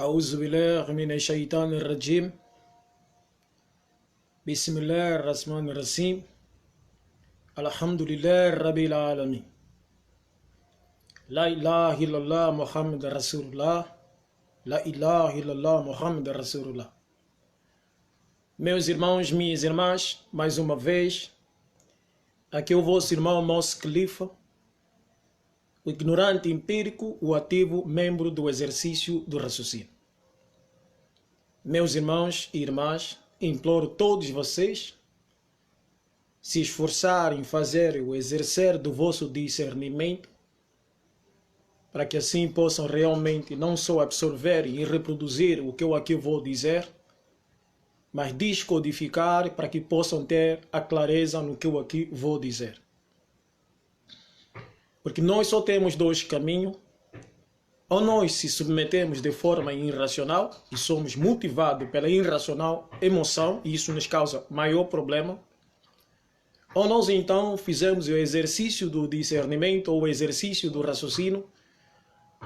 أعوذ بالله من الشيطان الرجيم بسم الله الرحمن الرحيم الحمد لله رب العالمين لا إله إلا الله محمد رسول الله لا إله إلا الله محمد رسول الله. Meus irmãos, minhas irmãs, mais uma vez, aqui é o vosso irmão Mos Khalifa, o ignorante empírico, o ativo membro do exercício do raciocínio. Meus irmãos e irmãs, imploro todos vocês se esforçarem em fazer o exercer do vosso discernimento, para que assim possam realmente não só absorver e reproduzir o que eu aqui vou dizer, mas descodificar para que possam ter a clareza no que eu aqui vou dizer. Porque nós só temos dois caminhos: ou nós se submetemos de forma irracional e somos motivados pela irracional emoção, e isso nos causa maior problema, ou nós então fizemos o exercício do discernimento ou o exercício do raciocínio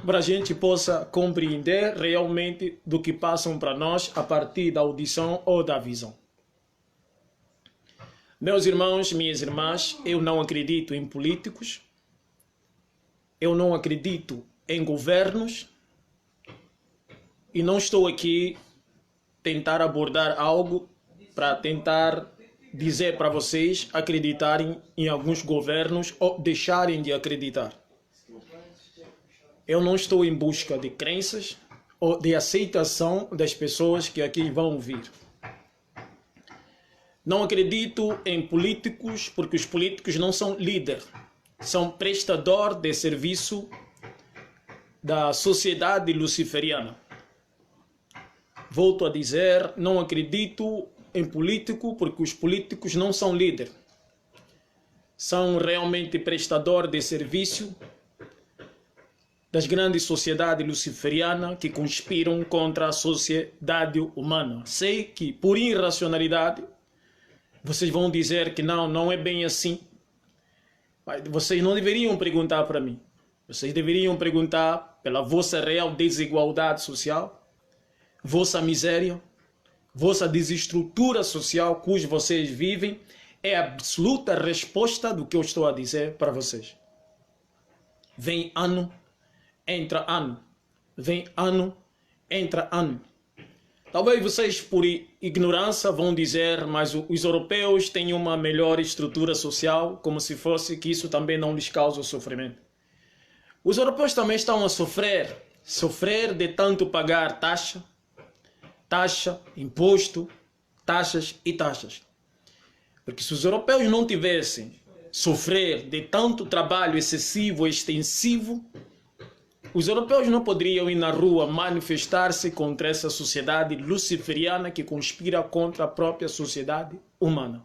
para a gente possa compreender realmente do que passam para nós a partir da audição ou da visão. Meus irmãos, minhas irmãs, eu não acredito em políticos, eu não acredito em governos e não estou aqui tentar abordar algo para tentar dizer para vocês acreditarem em alguns governos ou deixarem de acreditar. Eu não estou em busca de crenças ou de aceitação das pessoas que aqui vão vir. Não acredito em políticos porque os políticos não são líderes, são prestadores de serviço da sociedade luciferiana. Volto a dizer, não acredito em político porque os políticos não são líderes. São realmente prestadores de serviço das grandes sociedades luciferianas que conspiram contra a sociedade humana. Sei que por irracionalidade vocês vão dizer que não é bem assim. Mas vocês não deveriam perguntar para mim. Vocês deveriam perguntar pela vossa real desigualdade social, vossa miséria, vossa desestrutura social cujo vocês vivem. É a absoluta resposta do que eu estou a dizer para vocês. Vem ano, entra ano. Vem ano, entra ano. Talvez vocês, por ignorância, vão dizer, mas os europeus têm uma melhor estrutura social, como se fosse que isso também não lhes causa sofrimento. Os europeus também estão a sofrer de tanto pagar taxa, imposto, taxas e taxas. Porque se os europeus não tivessem sofrer de tanto trabalho excessivo e extensivo, os europeus não poderiam ir na rua manifestar-se contra essa sociedade luciferiana que conspira contra a própria sociedade humana.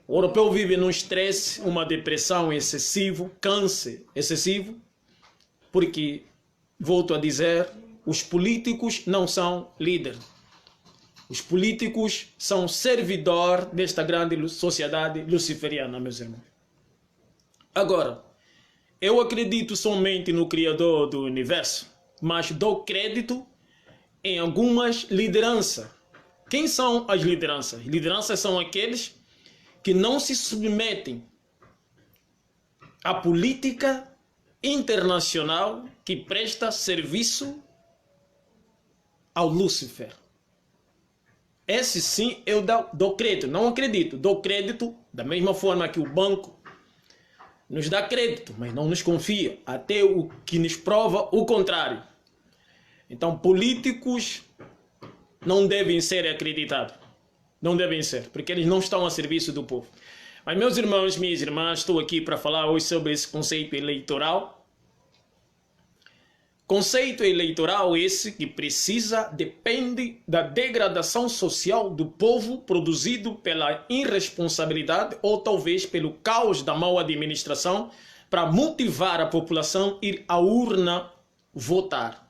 O europeu vive num estresse, uma depressão excessiva, câncer excessivo, porque, volto a dizer, os políticos não são líderes. Os políticos são servidor desta grande sociedade luciferiana, meus irmãos. Agora, eu acredito somente no Criador do Universo, mas dou crédito em algumas lideranças. Quem são as lideranças? Lideranças são aqueles que não se submetem à política internacional que presta serviço ao Lúcifer. Esse sim eu dou crédito, não acredito, dou crédito da mesma forma que o banco nos dá crédito, mas não nos confia, até o que nos prova o contrário. Então, políticos não devem ser acreditados. Não devem ser, porque eles não estão a serviço do povo. Mas, meus irmãos, minhas irmãs, estou aqui para falar hoje sobre esse conceito eleitoral. Conceito eleitoral esse que depende da degradação social do povo produzido pela irresponsabilidade ou talvez pelo caos da mal administração para motivar a população a ir à urna votar.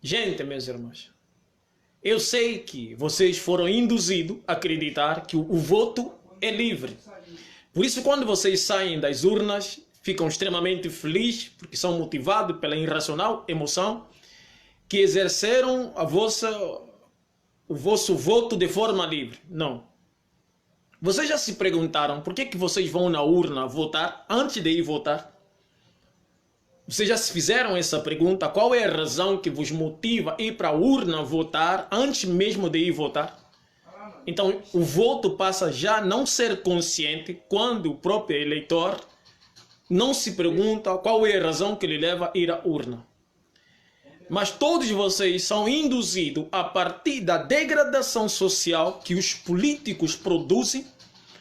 Gente, meus irmãos, eu sei que vocês foram induzidos a acreditar que o voto é livre. Por isso, quando vocês saem das urnas, ficam extremamente felizes porque são motivados pela irracional emoção que exerceram o vosso voto de forma livre. Não. Vocês já se perguntaram por que vocês vão na urna votar antes de ir votar? Vocês já se fizeram essa pergunta? Qual é a razão que vos motiva a ir para a urna votar antes mesmo de ir votar? Então, o voto passa já a não ser consciente quando o próprio eleitor não se pergunta qual é a razão que lhe leva a ir à urna. Mas todos vocês são induzidos a partir da degradação social que os políticos produzem,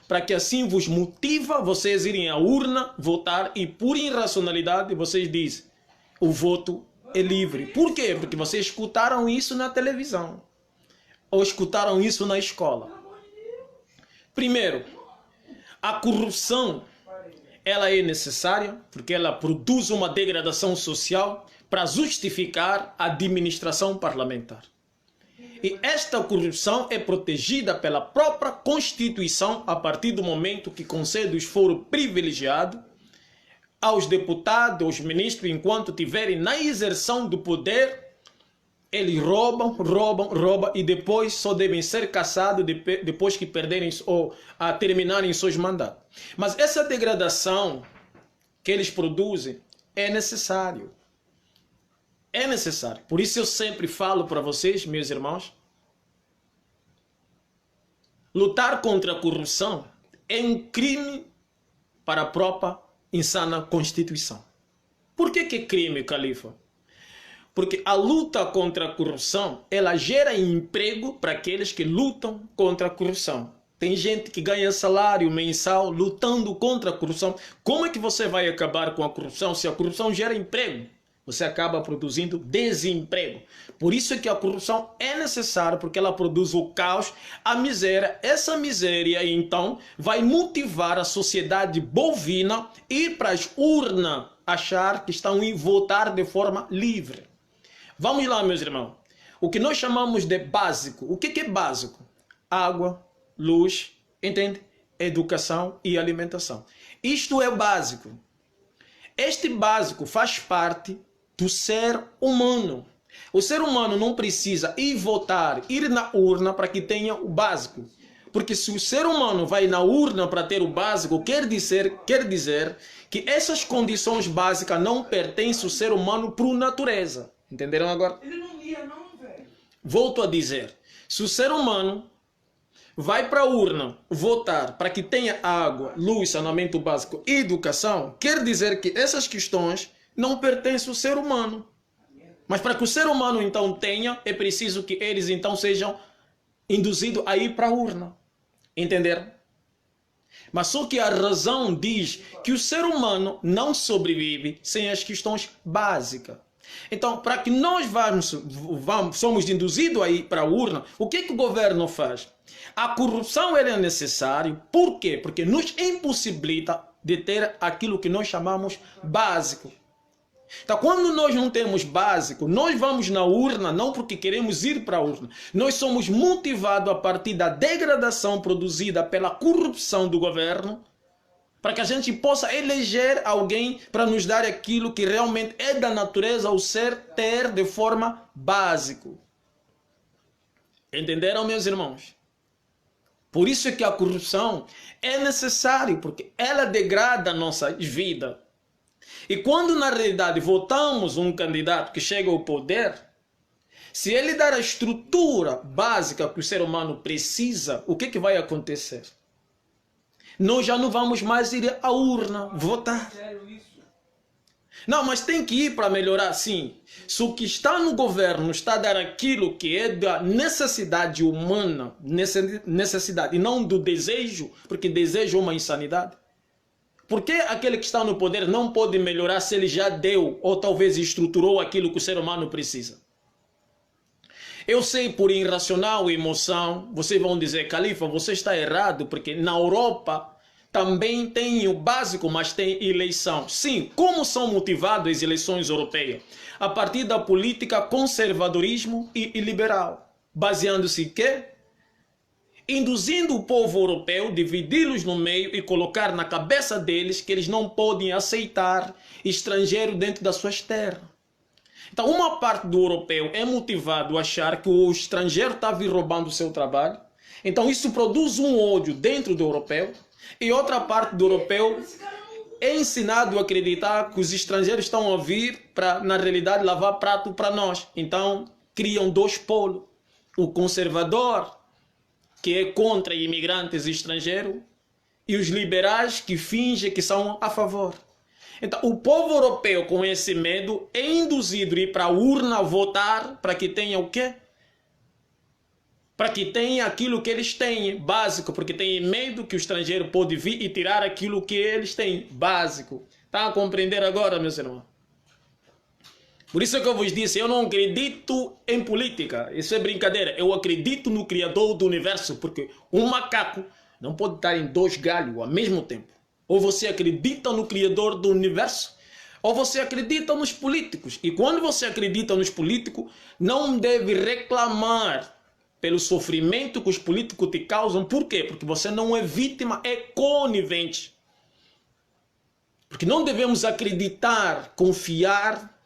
para que assim vos motiva vocês irem à urna votar, e por irracionalidade vocês dizem o voto é livre. Por quê? Porque vocês escutaram isso na televisão ou escutaram isso na escola. Primeiro, a corrupção ela é necessária porque ela produz uma degradação social para justificar a administração parlamentar. E esta corrupção é protegida pela própria Constituição a partir do momento que concede o foro privilegiado aos deputados, aos ministros, enquanto tiverem na exerção do poder, eles roubam e depois só devem ser cassados depois que perderem ou terminarem seus mandatos. Mas essa degradação que eles produzem é necessário. É necessário. Por isso eu sempre falo para vocês, meus irmãos, lutar contra a corrupção é um crime para a própria insana Constituição. Por que é crime, Califa? Porque a luta contra a corrupção, ela gera emprego para aqueles que lutam contra a corrupção. Tem gente que ganha salário mensal lutando contra a corrupção. Como é que você vai acabar com a corrupção se a corrupção gera emprego? Você acaba produzindo desemprego. Por isso é que a corrupção é necessária, porque ela produz o caos, a miséria. Essa miséria, então, vai motivar a sociedade bovina a ir para as urnas, achar que estão a votar de forma livre. Vamos lá, meus irmãos. O que nós chamamos de básico. O que é básico? Água, luz, entende? Educação e alimentação. Isto é o básico. Este básico faz parte do ser humano. O ser humano não precisa ir votar, ir na urna para que tenha o básico. Porque se o ser humano vai na urna para ter o básico, quer dizer que essas condições básicas não pertencem ao ser humano por natureza. Entenderam agora? Ele não lia não, velho. Volto a dizer, se o ser humano vai para a urna votar para que tenha água, luz, saneamento básico e educação, quer dizer que essas questões não pertencem ao ser humano. Mas para que o ser humano então tenha, é preciso que eles então sejam induzidos a ir para a urna. Entenderam? Mas só que a razão diz que o ser humano não sobrevive sem as questões básicas. Então, para que nós somos induzidos a ir para a urna, o que o governo faz? A corrupção é necessária. Por quê? Porque nos impossibilita de ter aquilo que nós chamamos básico. Então, quando nós não temos básico, nós vamos na urna não porque queremos ir para a urna. Nós somos motivados a partir da degradação produzida pela corrupção do governo, para que a gente possa eleger alguém para nos dar aquilo que realmente é da natureza, o ser ter de forma básica. Entenderam, meus irmãos? Por isso é que a corrupção é necessária, porque ela degrada a nossa vida. E quando na realidade votamos um candidato que chega ao poder, se ele dar a estrutura básica que o ser humano precisa, o que vai acontecer? Nós já não vamos mais ir à urna votar. Não, mas tem que ir para melhorar, sim. Se o que está no governo está a dar aquilo que é da necessidade humana, necessidade, e não do desejo, porque desejo é uma insanidade. Por que aquele que está no poder não pode melhorar se ele já deu ou talvez estruturou aquilo que o ser humano precisa? Eu sei, por irracional emoção, vocês vão dizer, Califa, você está errado, porque na Europa também tem o básico, mas tem eleição. Sim, como são motivadas as eleições europeias? A partir da política conservadorismo e liberal. Baseando-se em quê? Induzindo o povo europeu, dividi-los no meio e colocar na cabeça deles que eles não podem aceitar estrangeiro dentro das suas terras. Então, uma parte do europeu é motivado a achar que o estrangeiro está vir roubando o seu trabalho. Então, isso produz um ódio dentro do europeu. E outra parte do europeu é ensinado a acreditar que os estrangeiros estão a vir para, na realidade, lavar prato para nós. Então, criam dois polos. O conservador, que é contra imigrantes estrangeiros, e os liberais, que fingem que são a favor. Então, o povo europeu, com esse medo, é induzido a ir para a urna votar para que tenha o quê? Para que tenha aquilo que eles têm, básico, porque tem medo que o estrangeiro pode vir e tirar aquilo que eles têm, básico. Está a compreender agora, meus irmãos? Por isso é que eu vos disse, eu não acredito em política, isso é brincadeira. Eu acredito no Criador do Universo, porque um macaco não pode estar em dois galhos ao mesmo tempo. Ou você acredita no Criador do Universo, ou você acredita nos políticos. E quando você acredita nos políticos, não deve reclamar pelo sofrimento que os políticos te causam. Por quê? Porque você não é vítima, é conivente. Porque não devemos acreditar, confiar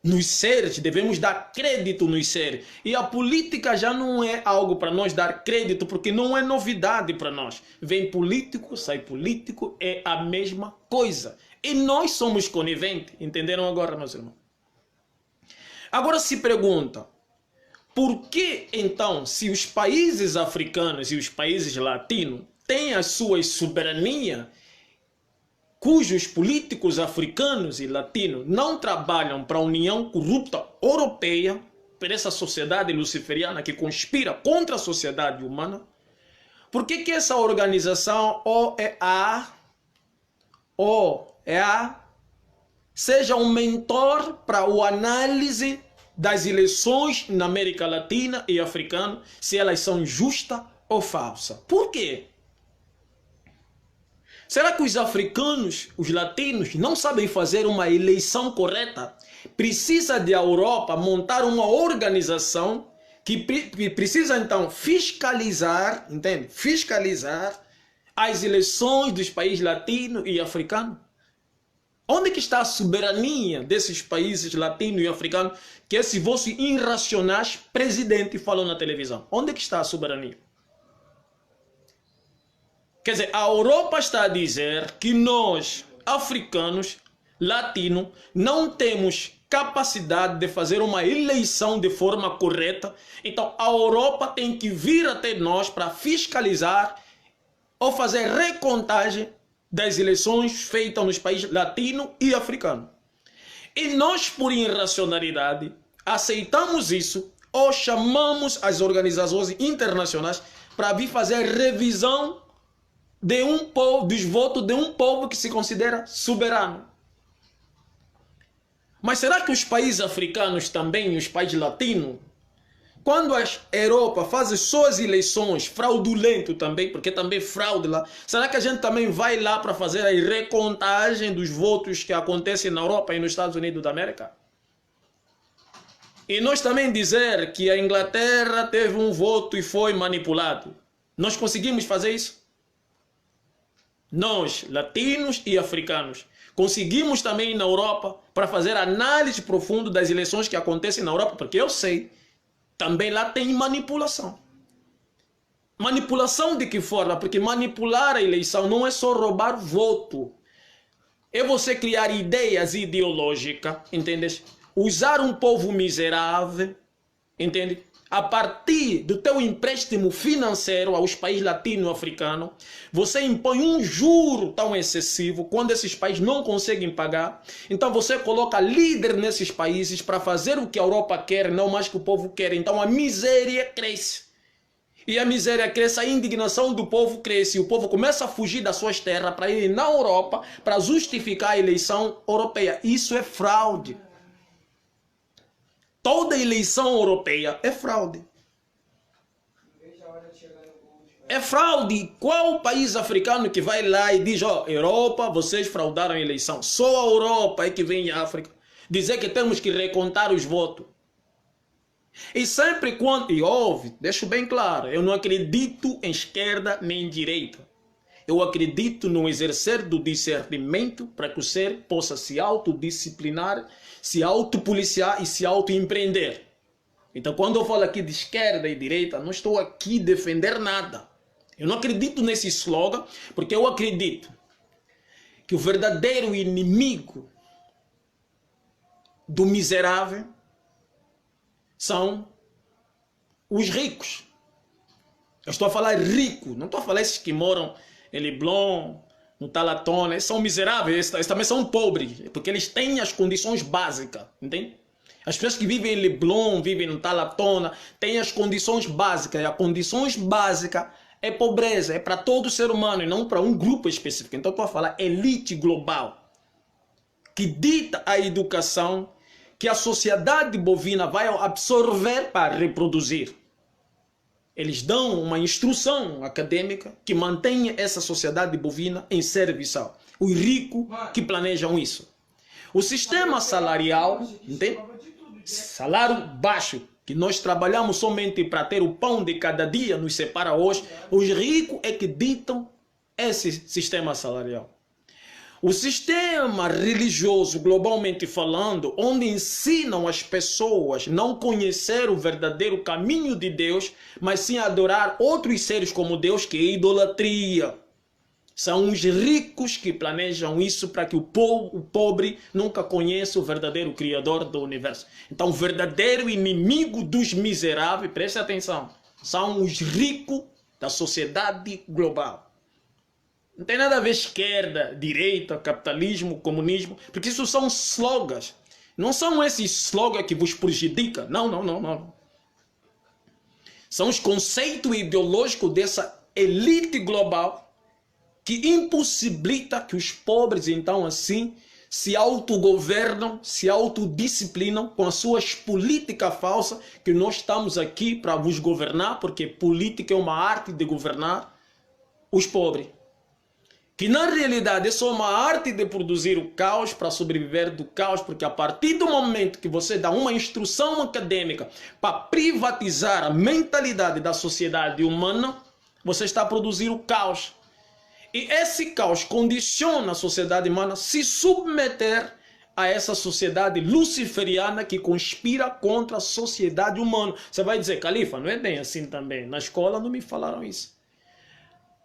nos seres, devemos dar crédito nos seres. E a política já não é algo para nós dar crédito, porque não é novidade para nós. Vem político, sai político, é a mesma coisa. E nós somos coniventes. Entenderam agora, meus irmãos? Agora se pergunta, por que então, se os países africanos e os países latinos têm as suas soberanias, cujos políticos africanos e latinos não trabalham para a União Corrupta Europeia, para essa sociedade luciferiana que conspira contra a sociedade humana, por que essa organização OEA seja um mentor para a análise das eleições na América Latina e Africana, se elas são justas ou falsas? Por quê? Será que os africanos, os latinos, não sabem fazer uma eleição correta? Precisa de a Europa montar uma organização que precisa então fiscalizar, entende? Fiscalizar as eleições dos países latinos e africanos. Onde que está a soberania desses países latinos e africanos que esse vosso irracionais presidente falou na televisão? Onde que está a soberania? Quer dizer, a Europa está a dizer que nós, africanos, latinos, não temos capacidade de fazer uma eleição de forma correta. Então, a Europa tem que vir até nós para fiscalizar ou fazer recontagem das eleições feitas nos países latinos e africanos. E nós, por irracionalidade, aceitamos isso ou chamamos as organizações internacionais para vir fazer revisão de um povo, dos votos de um povo que se considera soberano. Mas será que os países africanos também, os países latinos, quando a Europa faz suas eleições fraudulento também, porque também fraude lá, será que a gente também vai lá para fazer a recontagem dos votos que acontecem na Europa e nos Estados Unidos da América? E nós também dizer que a Inglaterra teve um voto e foi manipulado. Nós conseguimos fazer isso? Nós, latinos e africanos, conseguimos também na Europa para fazer análise profunda das eleições que acontecem na Europa, porque eu sei, também lá tem manipulação. Manipulação de que forma? Porque manipular a eleição não é só roubar voto. É você criar ideias ideológicas, entende? Usar um povo miserável, entende? A partir do teu empréstimo financeiro aos países latino-africanos, você impõe um juro tão excessivo quando esses países não conseguem pagar. Então você coloca líder nesses países para fazer o que a Europa quer, não mais que o povo quer. Então a miséria cresce. E a miséria cresce, a indignação do povo cresce. E o povo começa a fugir das suas terras para ir na Europa para justificar a eleição europeia. Isso é fraude. Toda eleição europeia é fraude. É fraude. Qual o país africano que vai lá e diz, ó, Europa, vocês fraudaram a eleição? Só a Europa é que vem à África dizer que temos que recontar os votos. E sempre quando... E ouve, deixo bem claro, eu não acredito em esquerda nem em direita. Eu acredito no exercer do discernimento para que o ser possa se autodisciplinar, se autopoliciar e se autoempreender. Então, quando eu falo aqui de esquerda e direita, não estou aqui defender nada. Eu não acredito nesse slogan, porque eu acredito que o verdadeiro inimigo do miserável são os ricos. Eu estou a falar rico, não estou a falar esses que moram em Leblon, no Talatona, esses são miseráveis, esses também são pobres, porque eles têm as condições básicas, entende? As pessoas que vivem em Leblon, vivem no Talatona, têm as condições básicas, e as condições básicas é pobreza, é para todo ser humano e não para um grupo específico. Então estou a falar elite global, que dita a educação que a sociedade bovina vai absorver para reproduzir. Eles dão uma instrução acadêmica que mantém essa sociedade bovina em serviçal. Os ricos que planejam isso. O sistema salarial, entende? Salário baixo, que nós trabalhamos somente para ter o pão de cada dia, nos separa hoje. Os ricos é que ditam esse sistema salarial. O sistema religioso, globalmente falando, onde ensinam as pessoas não conhecer o verdadeiro caminho de Deus, mas sim adorar outros seres como Deus, que é idolatria. São os ricos que planejam isso para que o pobre nunca conheça o verdadeiro Criador do universo. Então, o verdadeiro inimigo dos miseráveis, preste atenção, são os ricos da sociedade global. Não tem nada a ver esquerda, direita, capitalismo, comunismo, porque isso são slogans. Não são esses slogans que vos prejudicam. Não. São os conceitos ideológicos dessa elite global que impossibilita que os pobres, então, assim, se autogovernam, se autodisciplinam com as suas políticas falsas, que nós estamos aqui para vos governar, porque política é uma arte de governar os pobres. Que na realidade é só uma arte de produzir o caos para sobreviver do caos, porque a partir do momento que você dá uma instrução acadêmica para privatizar a mentalidade da sociedade humana, você está a produzir o caos. E esse caos condiciona a sociedade humana a se submeter a essa sociedade luciferiana que conspira contra a sociedade humana. Você vai dizer, Califa, não é bem assim também. Na escola não me falaram isso.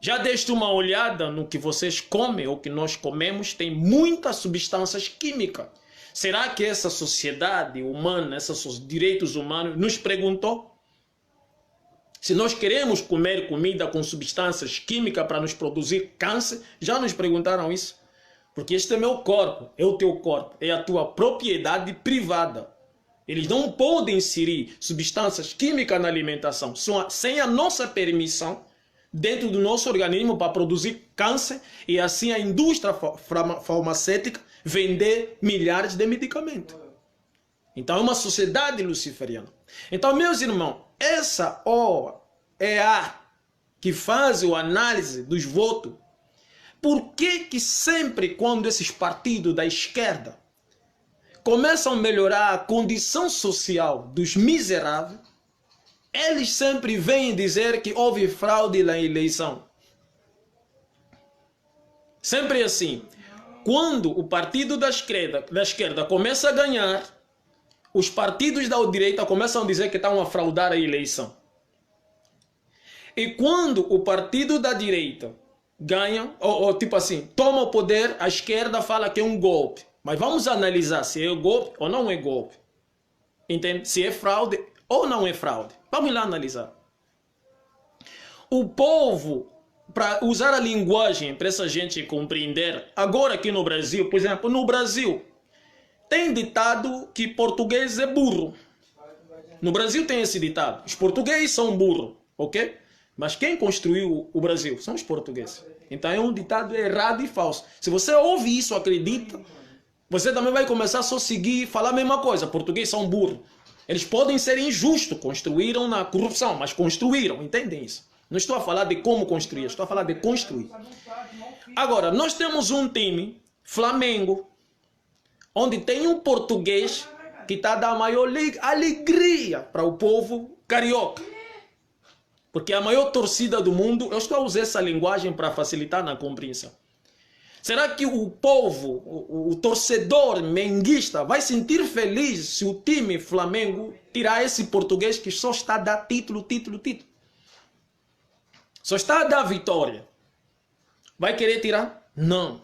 Já deste uma olhada no que vocês comem ou que nós comemos, tem muitas substâncias químicas. Será que essa sociedade humana, esses direitos humanos, nos perguntou se nós queremos comer comida com substâncias químicas para nos produzir câncer? Já nos perguntaram isso? Porque este é meu corpo, é o teu corpo, é a tua propriedade privada. Eles não podem inserir substâncias químicas na alimentação sem a nossa permissão dentro do nosso organismo para produzir câncer e assim a indústria farmacêutica vender milhares de medicamentos. Então é uma sociedade luciferiana. Então, meus irmãos, essa OEA que faz a análise dos votos, por que sempre quando esses partidos da esquerda começam a melhorar a condição social dos miseráveis, eles sempre vêm dizer que houve fraude na eleição? Sempre assim. Quando o partido da esquerda começa a ganhar, os partidos da direita começam a dizer que estão a fraudar a eleição. E quando o partido da direita ganha, ou tipo assim, toma o poder, a esquerda fala que é um golpe. Mas vamos analisar se é golpe ou não é golpe. Entende? Se é fraude ou não é fraude. Vamos lá analisar. O povo, para usar a linguagem para essa gente compreender, agora aqui no Brasil, por exemplo, no Brasil, tem ditado que português é burro. No Brasil tem esse ditado. Os portugueses são burros, ok? Mas quem construiu o Brasil são os portugueses. Então é um ditado errado e falso. Se você ouve isso, acredita, você também vai começar a só seguir e falar a mesma coisa. Portugueses são burros. Eles podem ser injustos, construíram na corrupção, mas construíram, entendem isso? Não estou a falar de como construir, estou a falar de construir. Agora, nós temos um time, Flamengo, onde tem um português que está a dar a maior alegria para o povo carioca. Porque a maior torcida do mundo, eu estou a usar essa linguagem para facilitar na compreensão. Será que o povo, o torcedor menguista vai sentir feliz se o time Flamengo tirar esse português que só está a dar título? Só está a dar vitória. Vai querer tirar? Não.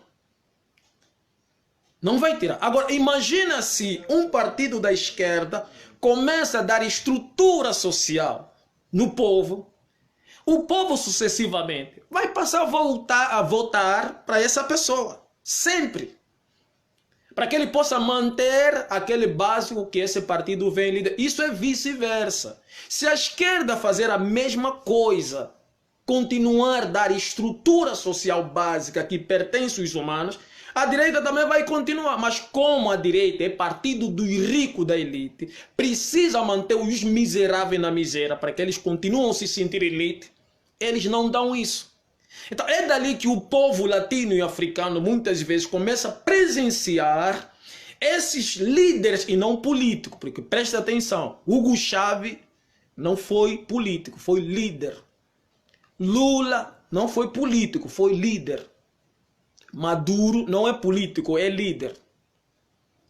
Não vai tirar. Agora, imagina se um partido da esquerda começa a dar estrutura social no povo. O povo sucessivamente vai passar a votar para essa pessoa. Sempre. Para que ele possa manter aquele básico que esse partido vem liderar. Isso é vice-versa. Se a esquerda fazer a mesma coisa, continuar a dar estrutura social básica que pertence aos humanos, a direita também vai continuar. Mas como a direita é partido dos ricos da elite, precisa manter os miseráveis na miséria para que eles continuem a se sentir elite, eles não dão isso. Então é dali que o povo latino e africano muitas vezes começa a presenciar esses líderes e não políticos. Porque presta atenção, Hugo Chávez não foi político, foi líder. Lula não foi político, foi líder. Maduro não é político, é líder.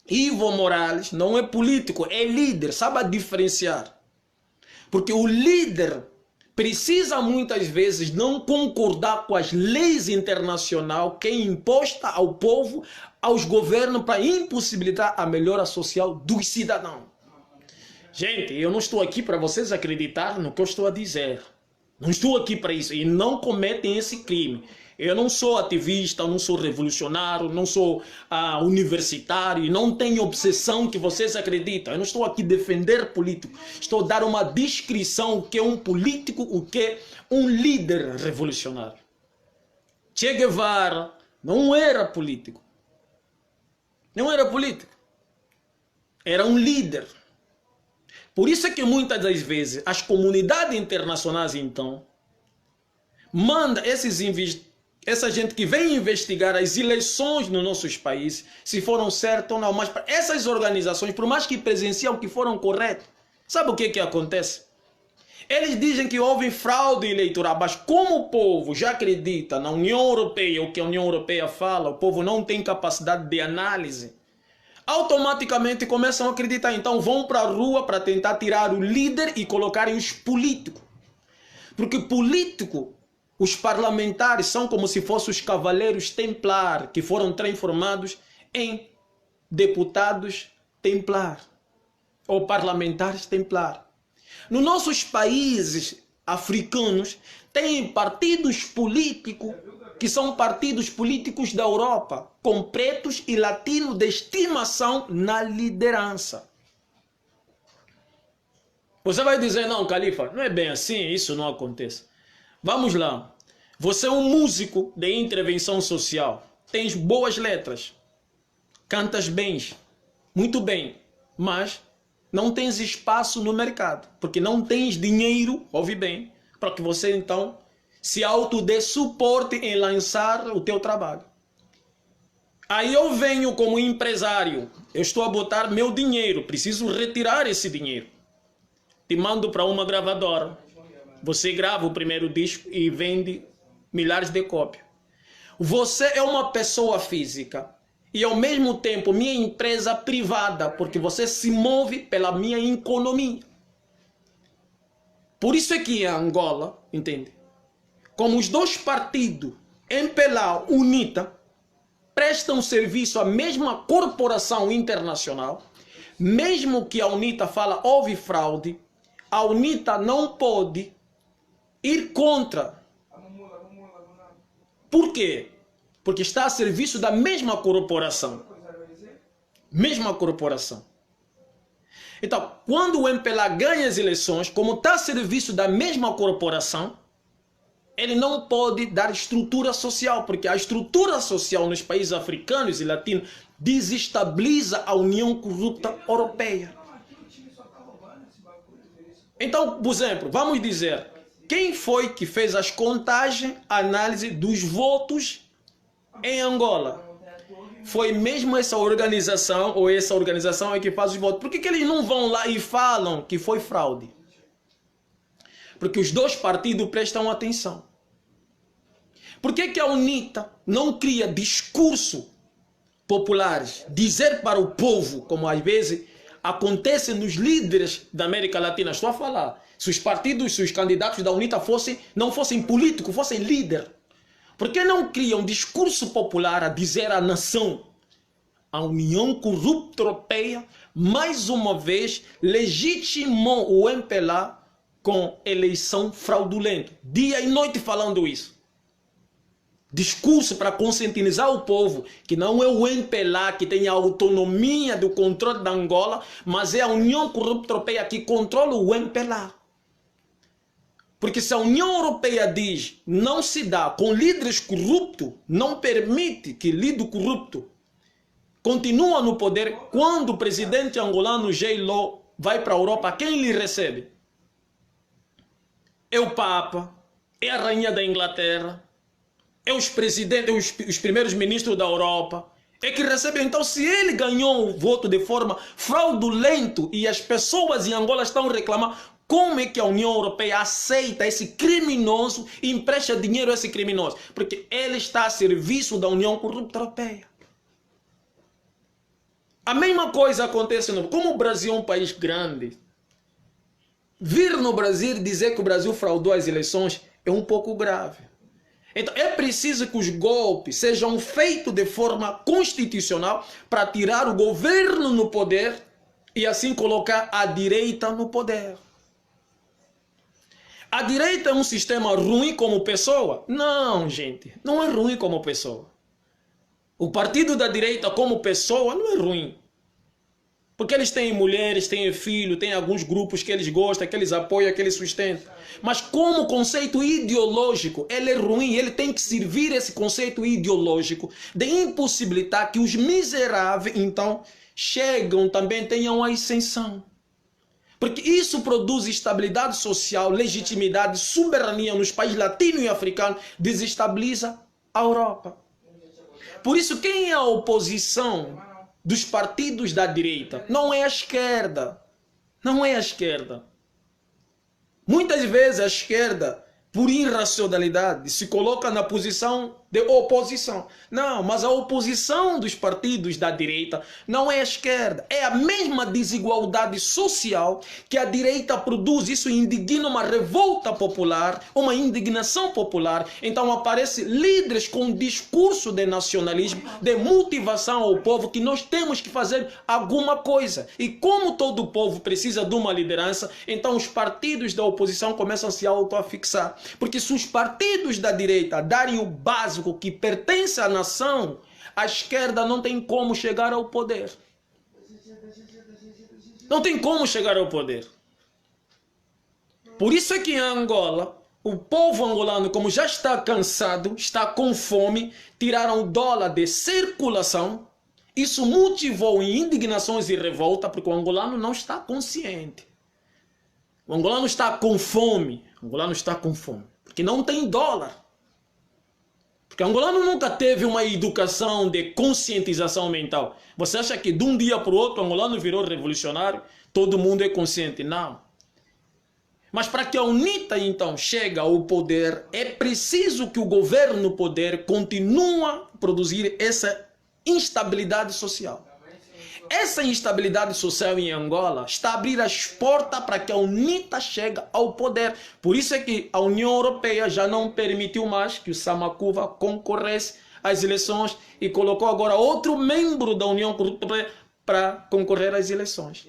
Evo Morales não é político, é líder. Sabe diferenciar. Porque o líder precisa muitas vezes não concordar com as leis internacionais que é imposta ao povo, aos governos, para impossibilitar a melhora social dos cidadãos. Gente, eu não estou aqui para vocês acreditar no que eu estou a dizer. Não estou aqui para isso. E não cometem esse crime. Eu não sou ativista, não sou revolucionário, não sou universitário, e não tenho obsessão que vocês acreditam. Eu não estou aqui a defender político. Estou a dar uma descrição o que é um político, o que é um líder revolucionário. Che Guevara não era político. Não era político. Era um líder. Por isso é que muitas das vezes as comunidades internacionais, então, mandam essa gente que vem investigar as eleições nos nossos países, se foram certas ou não. Mas essas organizações, por mais que presenciam que foram corretas, sabe o que acontece? Eles dizem que houve fraude eleitoral, mas como o povo já acredita na União Europeia, o que a União Europeia fala, o povo não tem capacidade de análise, automaticamente começam a acreditar. Então vão para a rua para tentar tirar o líder e colocarem os políticos. Porque político, os parlamentares são como se fossem os cavaleiros templar, que foram transformados em deputados templar, ou parlamentares templar. Nos nossos países africanos, tem partidos políticos que são partidos políticos da Europa, com pretos e latinos de estimação na liderança. Você vai dizer, não, Califa, não é bem assim, isso não acontece. Vamos lá. Você é um músico de intervenção social. Tens boas letras. Cantas bem. Muito bem. Mas não tens espaço no mercado. Porque não tens dinheiro, ouve bem, para que você então se autodê suporte em lançar o teu trabalho. Aí eu venho como empresário. Eu estou a botar meu dinheiro. Preciso retirar esse dinheiro. Te mando para uma gravadora. Você grava o primeiro disco e vende milhares de cópias. Você é uma pessoa física e ao mesmo tempo minha empresa privada, porque você se move pela minha economia. Por isso é que em Angola, entende? Como os dois partidos, MPLA e UNITA, prestam serviço à mesma corporação internacional, mesmo que a UNITA fala houve fraude, a UNITA não pode ir contra. Por quê? Porque está a serviço da mesma corporação. Mesma corporação. Então, quando o MPLA ganha as eleições, como está a serviço da mesma corporação, ele não pode dar estrutura social, porque a estrutura social nos países africanos e latinos desestabiliza a União Corrupta Europeia. Então, por exemplo, vamos dizer, quem foi que fez as contagens, análise dos votos em Angola? Foi mesmo essa organização, ou essa organização é que faz os votos. Por que eles não vão lá e falam que foi fraude? Porque os dois partidos prestam atenção. Por que a UNITA não cria discurso populares, dizer para o povo, como às vezes acontece nos líderes da América Latina? Estou a falar, se os partidos, se os candidatos da UNITA não fossem políticos, fossem líderes, por que não criam um discurso popular a dizer à nação: a União Corrupta Europeia, mais uma vez, legitimou o MPLA com eleição fraudulenta, dia e noite falando isso. Discurso para conscientizar o povo que não é o MPLA que tem a autonomia do controle da Angola, mas é a União Corrupta Europeia que controla o MPLA. Porque se a União Europeia diz não se dá com líderes corruptos, não permite que líder corrupto continue no poder, quando o presidente angolano J-Lo vai para a Europa, quem lhe recebe? É o Papa, é a Rainha da Inglaterra, é os presidentes, os primeiros ministros da Europa, é que recebem. Então, se ele ganhou o voto de forma fraudulenta e as pessoas em Angola estão reclamando, como é que a União Europeia aceita esse criminoso e empresta dinheiro a esse criminoso? Porque ele está a serviço da União Corrupta Europeia. A mesma coisa acontece como o Brasil é um país grande. Vir no Brasil dizer que o Brasil fraudou as eleições é um pouco grave. Então é preciso que os golpes sejam feitos de forma constitucional para tirar o governo no poder e assim colocar a direita no poder. A direita é um sistema ruim como pessoa? Não, gente, não é ruim como pessoa. O partido da direita como pessoa não é ruim. Porque eles têm mulheres, têm filhos, têm alguns grupos que eles gostam, que eles apoiam, que eles sustentam. Mas como conceito ideológico, ele é ruim. Ele tem que servir esse conceito ideológico de impossibilitar que os miseráveis, então, chegam também, tenham a ascensão. Porque isso produz estabilidade social, legitimidade, soberania nos países latinos e africanos, desestabiliza a Europa. Por isso, quem é a oposição dos partidos da direita? Não é a esquerda. Não é a esquerda. Muitas vezes a esquerda, por irracionalidade, se coloca na posição de oposição. Não, mas a oposição dos partidos da direita não é a esquerda. É a mesma desigualdade social que a direita produz. Isso indigna uma revolta popular, uma indignação popular. Então aparecem líderes com discurso de nacionalismo, de motivação ao povo, que nós temos que fazer alguma coisa. E como todo o povo precisa de uma liderança, então os partidos da oposição começam a se autoafixar. Porque se os partidos da direita darem o básico que pertence à nação, a esquerda não tem como chegar ao poder. Não tem como chegar ao poder. Por isso é que em Angola, o povo angolano, como já está cansado, está com fome, tiraram o dólar de circulação. Isso motivou em indignações e revolta, porque o angolano não está consciente. O angolano está com fome. O angolano está com fome, porque não tem dólar. Porque o angolano nunca teve uma educação de conscientização mental. Você acha que de um dia para o outro o angolano virou revolucionário? Todo mundo é consciente? Não. Mas para que a UNITA então chegue ao poder, é preciso que o governo no poder continue a produzir essa instabilidade social. Essa instabilidade social em Angola está a abrir as portas para que a UNITA chegue ao poder. Por isso é que a União Europeia já não permitiu mais que o Samakuva concorresse às eleições e colocou agora outro membro da União Europeia para concorrer às eleições.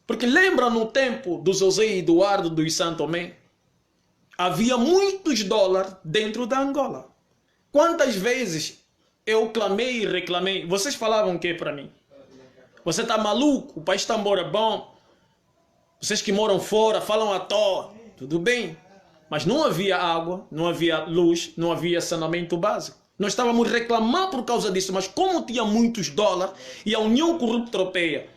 Porque lembra no tempo do José Eduardo dos Santo Tomé? Havia muitos dólares dentro da Angola. Quantas vezes eu clamei e reclamei? Vocês falavam o que para mim? Você está maluco? O país está bom. Vocês que moram fora falam à toa. Tudo bem. Mas não havia água, não havia luz, não havia saneamento básico. Nós estávamos reclamando por causa disso. Mas como tinha muitos dólares e a União Corrupta Europeia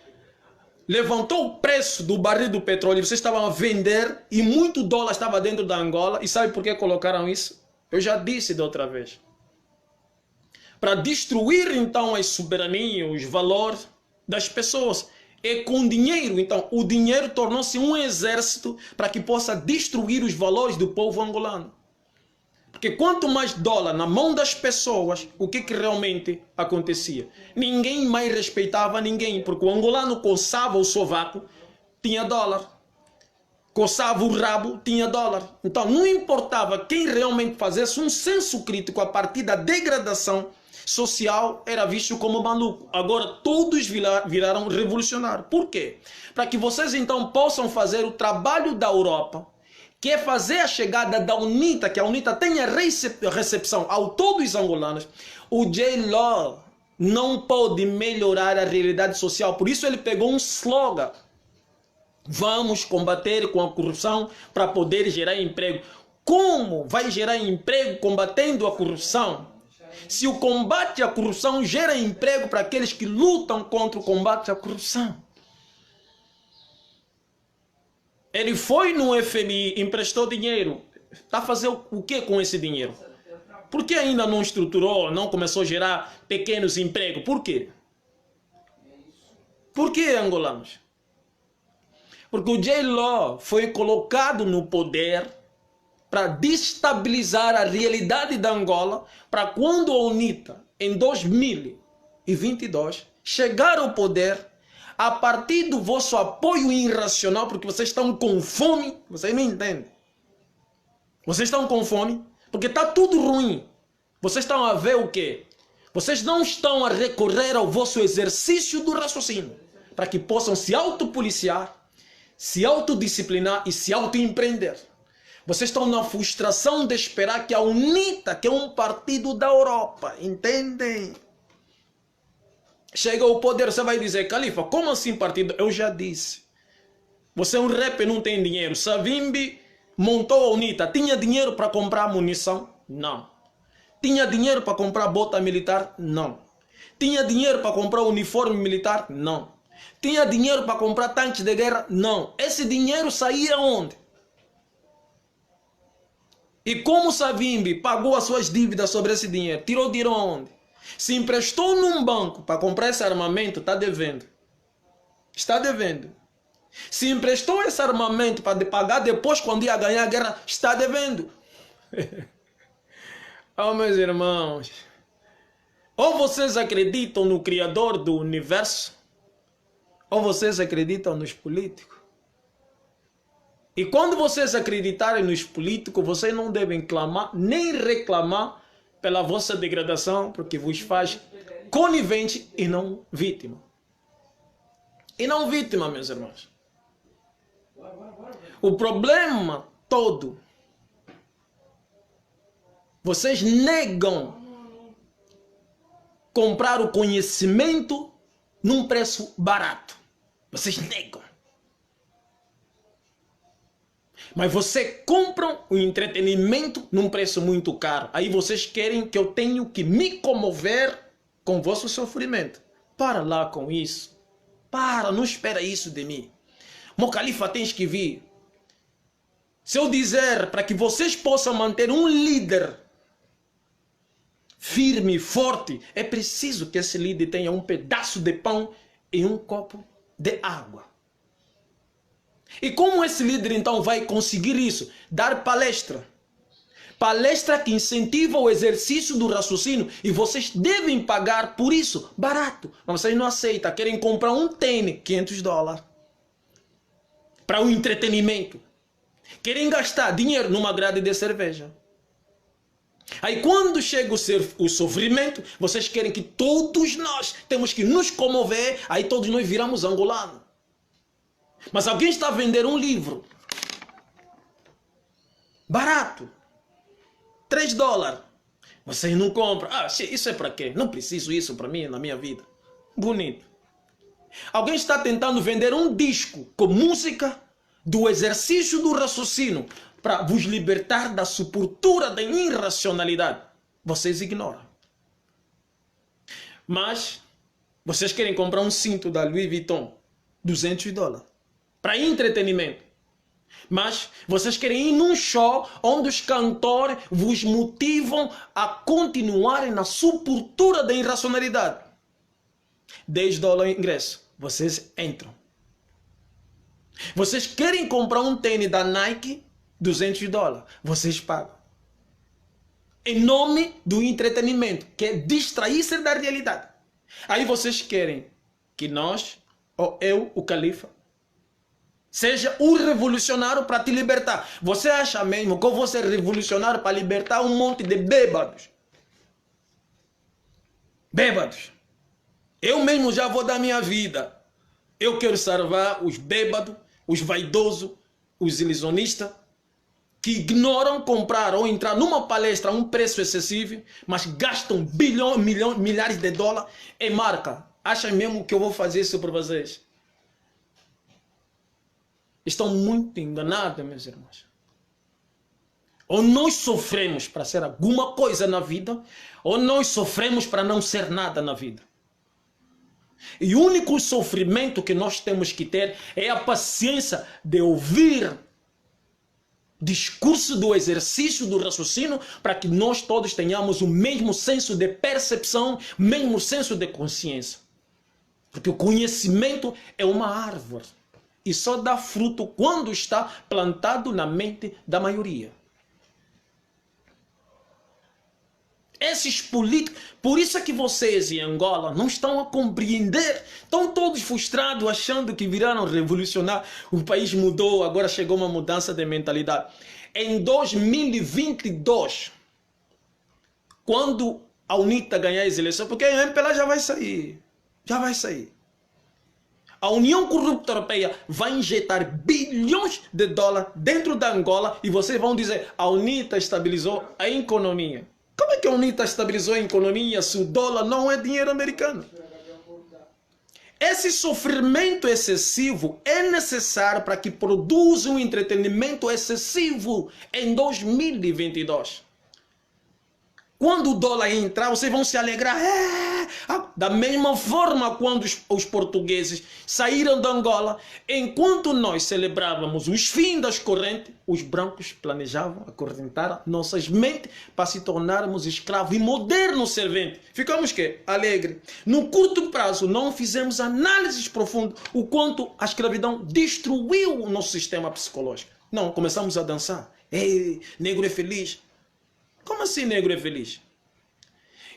levantou o preço do barril do petróleo, vocês estavam a vender e muito dólar estava dentro da Angola. E sabe por que colocaram isso? Eu já disse da outra vez. Para destruir então a soberania, os valores das pessoas. É com dinheiro. Então, o dinheiro tornou-se um exército para que possa destruir os valores do povo angolano. Porque quanto mais dólar na mão das pessoas, o que realmente acontecia? Ninguém mais respeitava ninguém, porque o angolano coçava o sovaco, tinha dólar. Coçava o rabo, tinha dólar. Então não importava quem realmente fizesse um senso crítico a partir da degradação social, era visto como maluco. Agora todos viraram revolucionários. Por quê? Para que vocês então possam fazer o trabalho da Europa, que é fazer a chegada da UNITA, que a UNITA tenha recepção a todos os angolanos. O J-Law não pode melhorar a realidade social. Por isso ele pegou um slogan: vamos combater com a corrupção para poder gerar emprego. Como vai gerar emprego combatendo a corrupção? Se o combate à corrupção gera emprego para aqueles que lutam contra o combate à corrupção. Ele foi no FMI, emprestou dinheiro. Está a fazer o que com esse dinheiro? Por que ainda não estruturou, não começou a gerar pequenos empregos? Por quê? Por que, angolanos? Porque o J-Law foi colocado no poder para destabilizar a realidade da Angola, para quando a UNITA, em 2022, chegar ao poder, a partir do vosso apoio irracional, porque vocês estão com fome, vocês me entendem? Vocês estão com fome, porque está tudo ruim. Vocês estão a ver o quê? Vocês não estão a recorrer ao vosso exercício do raciocínio, para que possam se autopoliciar, se autodisciplinar e se autoempreender. Vocês estão na frustração de esperar que a UNITA, que é um partido da Europa, entendem? Chega ao poder, você vai dizer: Califa, como assim partido? Eu já disse. Você é um rapper, não tem dinheiro. Savimbi montou a UNITA. Tinha dinheiro para comprar munição? Não. Tinha dinheiro para comprar bota militar? Não. Tinha dinheiro para comprar uniforme militar? Não. Tinha dinheiro para comprar tanques de guerra? Não. Esse dinheiro saía onde? E como Savimbi pagou as suas dívidas sobre esse dinheiro? Tirou dinheiro aonde? Se emprestou num banco para comprar esse armamento, está devendo. Está devendo. Se emprestou esse armamento para pagar depois, quando ia ganhar a guerra, está devendo. Oh, meus irmãos. Ou vocês acreditam no Criador do universo, ou vocês acreditam nos políticos. E quando vocês acreditarem nos políticos, vocês não devem clamar nem reclamar pela vossa degradação, porque vos faz conivente e não vítima. E não vítima, meus irmãos. O problema todo, vocês negam comprar o conhecimento num preço barato. Vocês negam. Mas vocês compram o entretenimento num preço muito caro. Aí vocês querem que eu tenha que me comover com o vosso sofrimento. Para lá com isso. Para, não espera isso de mim. Meu Califa, tens que vir. Se eu dizer para que vocês possam manter um líder firme, forte, é preciso que esse líder tenha um pedaço de pão e um copo de água. E como esse líder então vai conseguir isso? Dar palestra. Palestra que incentiva o exercício do raciocínio. E vocês devem pagar por isso. Barato. Mas vocês não aceitam. Querem comprar um tênis, $500. Para o entretenimento. Querem gastar dinheiro numa grade de cerveja. Aí quando chega o sofrimento, vocês querem que todos nós temos que nos comover. Aí todos nós viramos angolanos. Mas alguém está a vender um livro barato, $3. Vocês não compram. Ah, isso é para quê? Não preciso isso para mim, na minha vida. Bonito. Alguém está tentando vender um disco com música do exercício do raciocínio para vos libertar da sepultura da irracionalidade. Vocês ignoram. Mas vocês querem comprar um cinto da Louis Vuitton, $200. Para entretenimento. Mas vocês querem ir num show onde os cantores vos motivam a continuarem na sepultura da irracionalidade. $10 ingresso. vocês entram. Vocês querem comprar um tênis da Nike, $200, vocês pagam. Em nome do entretenimento, que é distrair-se da realidade. Aí vocês querem que nós, ou eu, o califa, seja o revolucionário para te libertar. Você acha mesmo que eu vou ser revolucionário para libertar um monte de bêbados? Bêbados. Eu mesmo já vou dar minha vida. Eu quero salvar os bêbados, os vaidosos, os ilusionistas, que ignoram comprar ou entrar numa palestra a um preço excessivo, mas gastam milhares de dólares em marca. Acham mesmo que eu vou fazer isso por vocês? Estão muito enganados, meus irmãos. Ou nós sofremos para ser alguma coisa na vida, ou nós sofremos para não ser nada na vida. E o único sofrimento que nós temos que ter é a paciência de ouvir discurso do exercício do raciocínio para que nós todos tenhamos o mesmo senso de percepção, mesmo senso de consciência. Porque o conhecimento é uma árvore e só dá fruto quando está plantado na mente da maioria. Esses políticos, por isso é que vocês em Angola não estão a compreender, estão todos frustrados achando que viraram revolucionários, o país mudou, agora chegou uma mudança de mentalidade. Em 2022, quando a UNITA ganhar as eleições, porque a MPLA já vai sair, a União Corrupta Europeia vai injetar bilhões de dólares dentro da Angola e vocês vão dizer, a UNITA estabilizou a economia. Como é que a UNITA estabilizou a economia se o dólar não é dinheiro americano? Esse sofrimento excessivo é necessário para que produza um entretenimento excessivo em 2022. Quando o dólar entrar, vocês vão se alegrar. Da mesma forma quando os portugueses saíram da Angola, enquanto nós celebrávamos os fins das correntes, os brancos planejavam acorrentar nossas mentes para se tornarmos escravos e modernos serventes. Ficamos quê? Alegre. No curto prazo, não fizemos análises profundas o quanto a escravidão destruiu o nosso sistema psicológico. Não, começamos a dançar. Ei, negro é feliz. Como assim negro é feliz?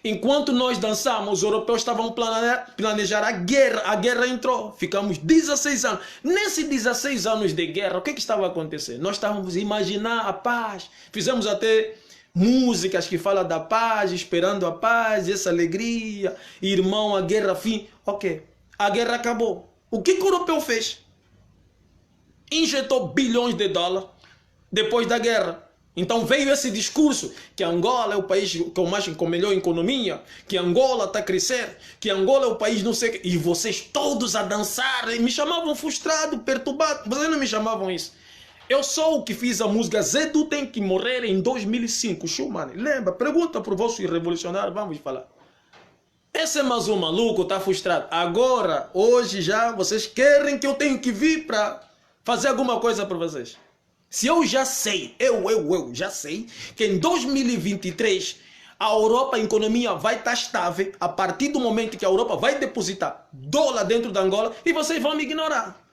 Enquanto nós dançamos, os europeus estavam planejar a guerra entrou, ficamos 16 anos. Nesses 16 anos de guerra, o que estava acontecendo? Nós estávamos a imaginar a paz, fizemos até músicas que falam da paz, esperando a paz, essa alegria, irmão, a guerra fim. Ok, a guerra acabou. O que o europeu fez? Injetou bilhões de dólares depois da guerra. Então veio esse discurso que Angola é o país com melhor economia, que Angola está a crescer, que Angola é o país não sei o que. E vocês todos a dançar, me chamavam frustrado, perturbado. Vocês não me chamavam isso. Eu sou o que fiz a música Zedu tem que morrer em 2005. Schumann, lembra? Pergunta para o vosso revolucionário, vamos falar. Esse é mais um maluco, está frustrado. Agora, hoje já, vocês querem que eu tenha que vir para fazer alguma coisa para vocês. Se eu já sei, eu já sei que em 2023 a Europa, a economia vai estar estável a partir do momento que a Europa vai depositar dólar dentro da Angola e vocês vão me ignorar.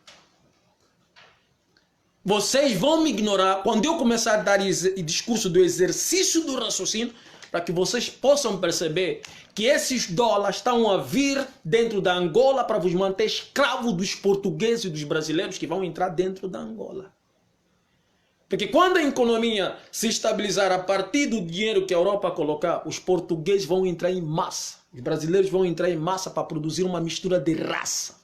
Vocês vão me ignorar quando eu começar a dar discurso do exercício do raciocínio para que vocês possam perceber que esses dólares estão a vir dentro da Angola para vos manter escravo dos portugueses e dos brasileiros que vão entrar dentro da Angola. Porque quando a economia se estabilizar a partir do dinheiro que a Europa colocar, os portugueses vão entrar em massa. Os brasileiros vão entrar em massa para produzir uma mistura de raça.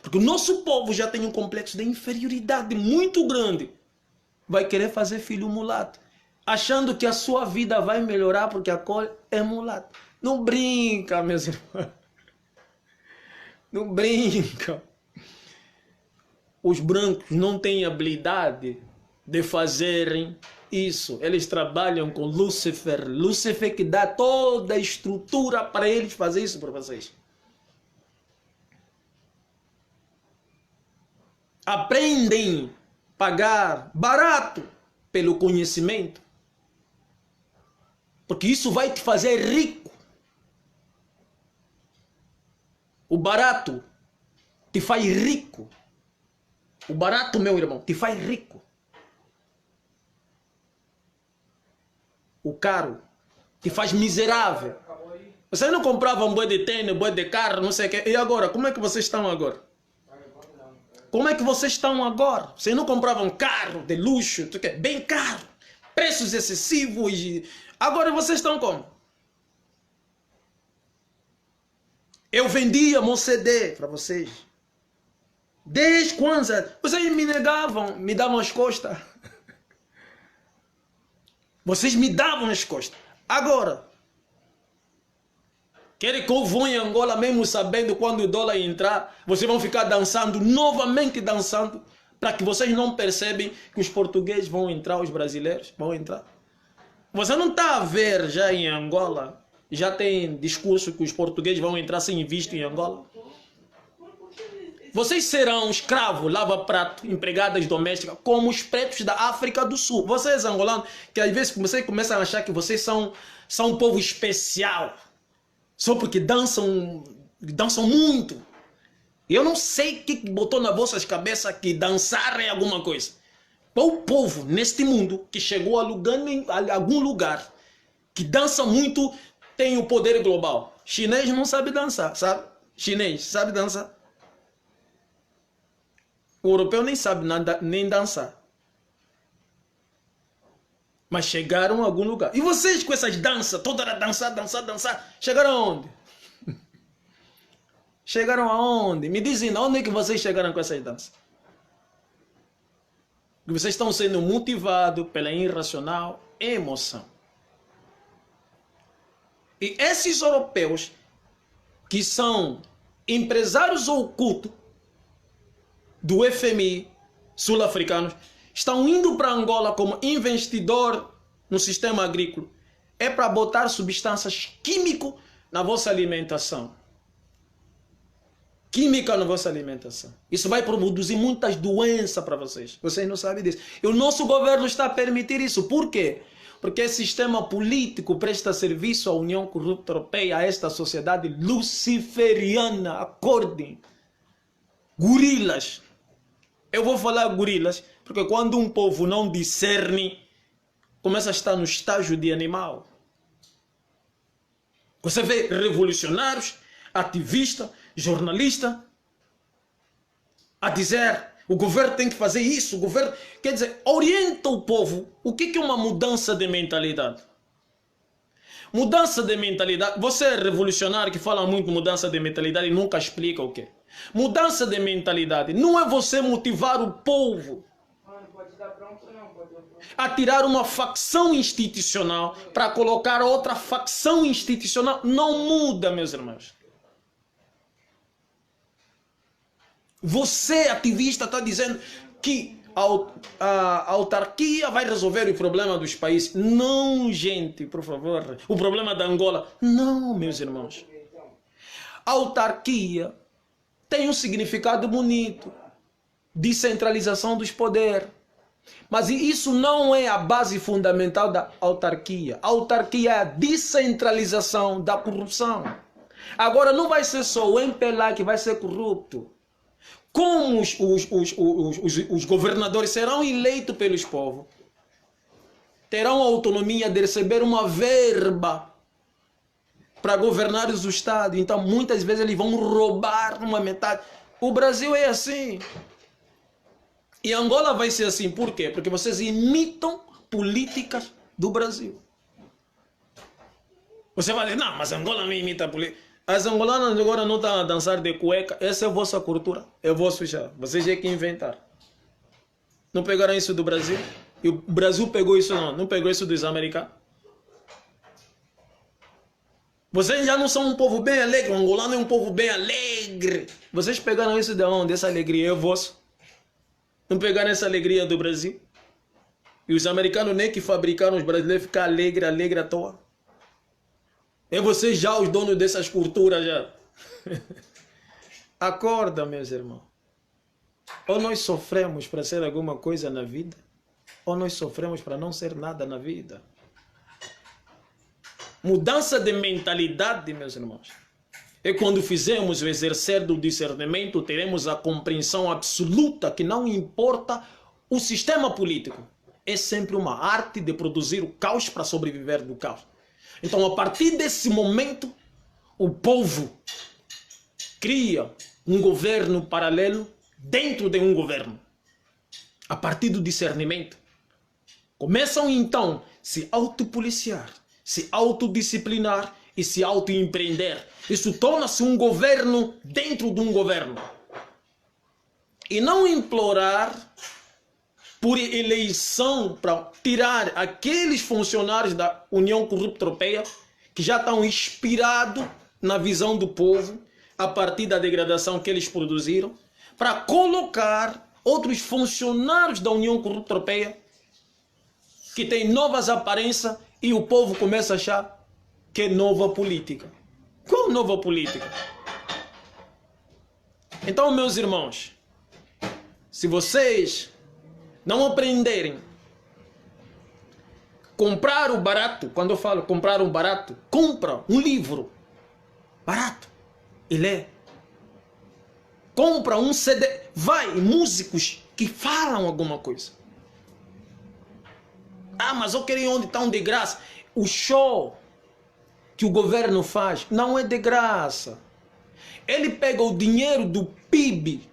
Porque o nosso povo já tem um complexo de inferioridade muito grande. Vai querer fazer filho mulato. Achando que a sua vida vai melhorar porque a cor é mulato. Não brinca, meus irmãos. Não brinca. Os brancos não têm habilidade de fazerem isso. Eles trabalham com Lúcifer. Lúcifer que dá toda a estrutura para eles fazer isso para vocês. Aprendem a pagar barato pelo conhecimento. Porque isso vai te fazer rico. O barato te faz rico. O barato, meu irmão, te faz rico. O caro te faz miserável. Vocês não compravam boi de tênis, boi de carro, não sei o quê. E agora? Como é que vocês estão agora? Como é que vocês estão agora? Vocês não compravam carro de luxo, bem caro, preços excessivos. Agora vocês estão como? Eu vendia meu CD para vocês. 10 kwanzas. Vocês me negavam, me davam as costas. Vocês me davam as costas. Agora, querem que eu vou em Angola mesmo sabendo quando o dólar entrar, vocês vão ficar dançando, novamente dançando, para que vocês não percebem que os portugueses vão entrar, os brasileiros vão entrar. Você não está a ver já em Angola, já tem discurso que os portugueses vão entrar sem visto em Angola? Vocês serão escravos, lava-prato, empregadas domésticas, como os pretos da África do Sul. Vocês angolanos, que às vezes vocês começam a achar que vocês são um povo especial, só porque dançam muito. Eu não sei o que botou na vossas cabeças que dançar é alguma coisa. O povo neste mundo que chegou a algum lugar, que dança muito, tem o poder global. Chinês não sabe dançar, sabe? Chinês sabe dançar. O europeu nem sabe nada, nem dançar. Mas chegaram a algum lugar. E vocês com essas danças, toda hora dançar, chegaram aonde? Chegaram aonde? Me dizem, aonde é que vocês chegaram com essas danças? Vocês estão sendo motivados pela irracional emoção. E esses europeus, que são empresários ocultos do FMI sul-africanos, estão indo para Angola como investidor no sistema agrícola. É para botar substâncias químicas na vossa alimentação. Química na vossa alimentação. Isso vai produzir muitas doenças para vocês. Vocês não sabem disso. E o nosso governo está a permitir isso. Por quê? Porque esse sistema político presta serviço à União Corrupta Europeia, a esta sociedade luciferiana. Acordem. Gorilas. Eu vou falar gorilas, porque quando um povo não discerne, começa a estar no estágio de animal. Você vê revolucionários, ativistas, jornalistas, a dizer, o governo tem que fazer isso, o governo... Quer dizer, orienta o povo. O que é uma mudança de mentalidade? Mudança de mentalidade... Você é revolucionário que fala muito mudança de mentalidade e nunca explica o quê? Mudança de mentalidade não é você motivar o povo a tirar uma facção institucional para colocar outra facção institucional. Não muda, meus irmãos. Você, ativista, está dizendo que a autarquia vai resolver o problema dos países. Não, gente, por favor. O problema da Angola. Não, meus irmãos. A autarquia tem um significado bonito. Descentralização dos poderes. Mas isso não é a base fundamental da autarquia. A autarquia é a descentralização da corrupção. Agora não vai ser só o MPLA que vai ser corrupto. Como os governadores serão eleitos pelos povos, terão a autonomia de receber uma verba para governar o Estado. Então muitas vezes eles vão roubar uma metade. O Brasil é assim. E Angola vai ser assim. Por quê? Porque vocês imitam políticas do Brasil. Você vai dizer, não, mas Angola não imita política. As angolanas agora não estão a dançar de cueca. Essa é a vossa cultura. É o vosso chá. Vocês é que inventaram. Não pegaram isso do Brasil? E o Brasil pegou isso não. Não pegou isso dos americanos. Vocês já não são um povo bem alegre. O angolano é um povo bem alegre. Vocês pegaram isso de onde? Essa alegria é vossa. Não pegaram essa alegria do Brasil? E os americanos nem que fabricaram os brasileiros ficar alegre à toa. É vocês já os donos dessas culturas já. Acorda, meus irmãos. Ou nós sofremos para ser alguma coisa na vida, ou nós sofremos para não ser nada na vida. Mudança de mentalidade, meus irmãos. E quando fizermos o exercer do discernimento, teremos a compreensão absoluta que não importa o sistema político. É sempre uma arte de produzir o caos para sobreviver do caos. Então, a partir desse momento, o povo cria um governo paralelo dentro de um governo. A partir do discernimento. Começam então a se autopoliciar, se autodisciplinar e se autoempreender. Isso torna-se um governo dentro de um governo. E não implorar por eleição para tirar aqueles funcionários da União Corrupta Europeia que já estão inspirados na visão do povo a partir da degradação que eles produziram, para colocar outros funcionários da União Corrupta Europeia que têm novas aparências e o povo começa a achar que é nova política. Qual nova política? Então, meus irmãos, se vocês não aprenderem comprar o barato, quando eu falo comprar um barato, compra um livro barato e lê. Compra um CD, vai, músicos que falam alguma coisa. Ah, mas eu queria onde estão de graça. O show que o governo faz não é de graça. Ele pega o dinheiro do PIB,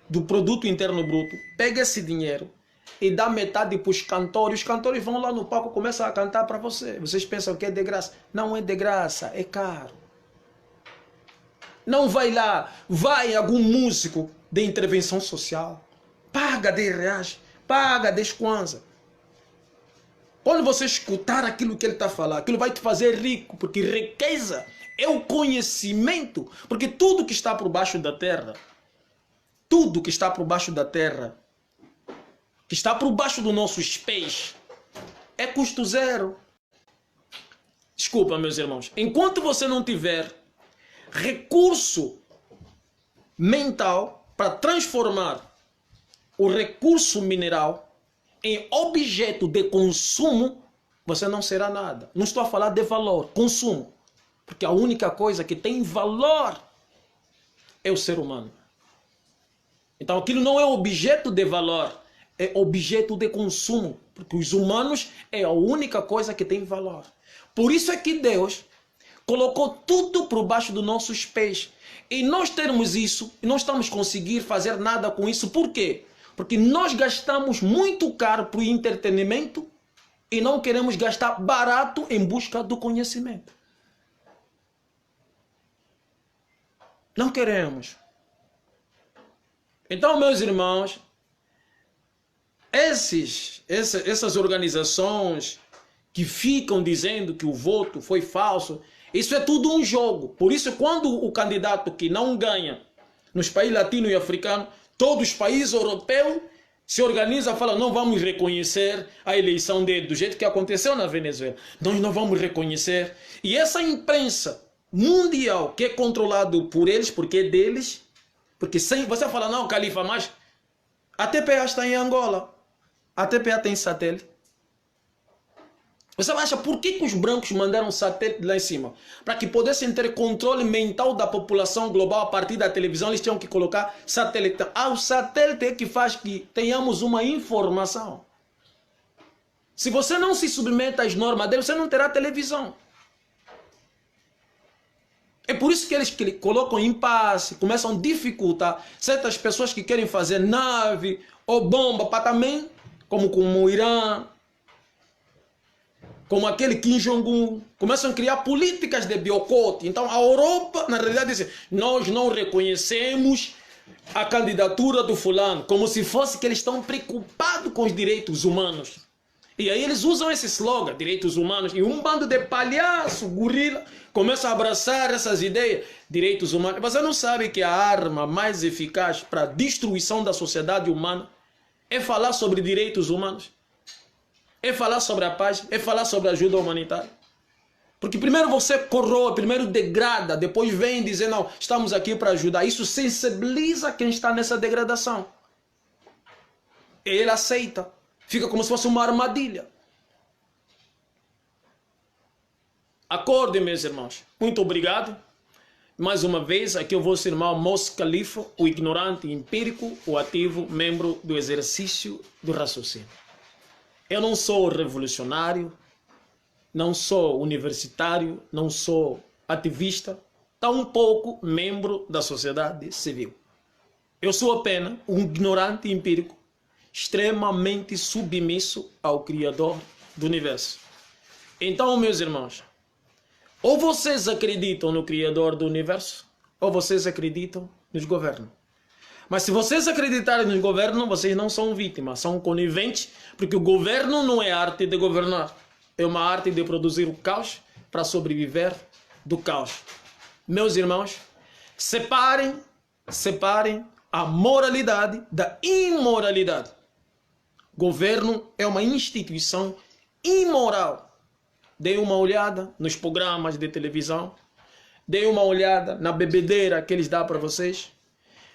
do Produto Interno Bruto, pega esse dinheiro e dá metade para os cantores. Os cantores vão lá no palco e começam a cantar para você. Vocês pensam que é de graça. Não é de graça, é caro. Não vai lá, vai algum músico de intervenção social, paga R$10, paga 10 kwanza. Quando você escutar aquilo que ele está falando, aquilo vai te fazer rico, porque riqueza é o conhecimento, porque tudo que está por baixo da terra, tudo que está por baixo da terra, que está por baixo dos nossos pés, é custo zero. Desculpa, meus irmãos, enquanto você não tiver recurso mental para transformar o recurso mineral em objeto de consumo, você não será nada. Não estou a falar de valor, consumo. Porque a única coisa que tem valor é o ser humano. Então aquilo não é objeto de valor, é objeto de consumo. Porque os humanos é a única coisa que tem valor. Por isso é que Deus colocou tudo por baixo dos nossos pés. E nós termos isso, e não estamos conseguindo fazer nada com isso. Por quê? Porque nós gastamos muito caro para o entretenimento e não queremos gastar barato em busca do conhecimento. Não queremos. Então, meus irmãos, essas organizações que ficam dizendo que o voto foi falso, isso é tudo um jogo. Por isso, quando o candidato que não ganha nos países latinos e africanos, todos os países europeus se organizam e falam: não vamos reconhecer a eleição dele, do jeito que aconteceu na Venezuela. Nós não vamos reconhecer. E essa imprensa mundial, que é controlado por eles, porque é deles, porque sem você fala: não, Califa, mas a TPA está em Angola, a TPA tem satélite. Você acha por que os brancos mandaram satélite lá em cima? Para que pudessem ter controle mental da população global a partir da televisão, eles tinham que colocar satélite. O satélite é que faz que tenhamos uma informação. Se você não se submete às normas dele, você não terá televisão. É por isso que eles colocam impasse, começam a dificultar certas pessoas que querem fazer nave ou bomba para também, como o Irã, como aquele Kim Jong-un, começam a criar políticas de boicote. Então a Europa, na realidade, diz: nós não reconhecemos a candidatura do fulano, como se fosse que eles estão preocupados com os direitos humanos. E aí eles usam esse slogan, direitos humanos, e um bando de palhaço, gorila, começa a abraçar essas ideias, direitos humanos. Você não sabe que a arma mais eficaz para a destruição da sociedade humana é falar sobre direitos humanos? É falar sobre a paz, é falar sobre a ajuda humanitária. Porque primeiro você corrói, primeiro degrada, depois vem dizer: não, estamos aqui para ajudar. Isso sensibiliza quem está nessa degradação. Ele aceita. Fica como se fosse uma armadilha. Acordem, meus irmãos. Muito obrigado. Mais uma vez, aqui eu vou ser irmão Mos Khalifa, o ignorante empírico, o ativo membro do exercício do raciocínio. Eu não sou revolucionário, não sou universitário, não sou ativista, tampouco membro da sociedade civil. Eu sou apenas um ignorante empírico, extremamente submisso ao Criador do Universo. Então, meus irmãos, ou vocês acreditam no Criador do Universo, ou vocês acreditam nos governos. Mas se vocês acreditarem nos governos, vocês não são vítimas, são coniventes, porque o governo não é arte de governar. É uma arte de produzir o caos para sobreviver do caos. Meus irmãos, separem a moralidade da imoralidade. Governo é uma instituição imoral. Dê uma olhada nos programas de televisão. Dê uma olhada na bebedeira que eles dão para vocês.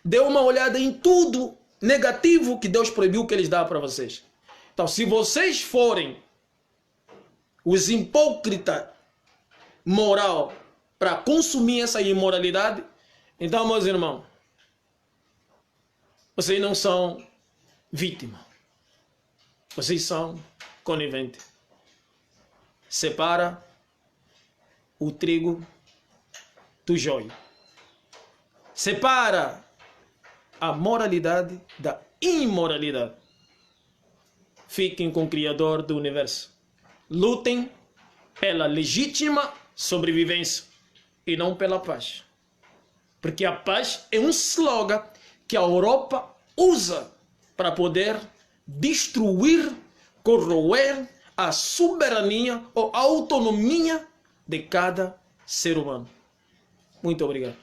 Dê uma olhada em tudo negativo que Deus proibiu que eles dão para vocês. Então, se vocês forem os hipócritas moral para consumir essa imoralidade, então, meus irmãos, vocês não são vítimas. Vocês são coniventes. Separa o trigo do joio. Separa a moralidade da imoralidade. Fiquem com o Criador do Universo. Lutem pela legítima sobrevivência e não pela paz. Porque a paz é um slogan que a Europa usa para poder destruir, corroer a soberania ou autonomia de cada ser humano. Muito obrigado.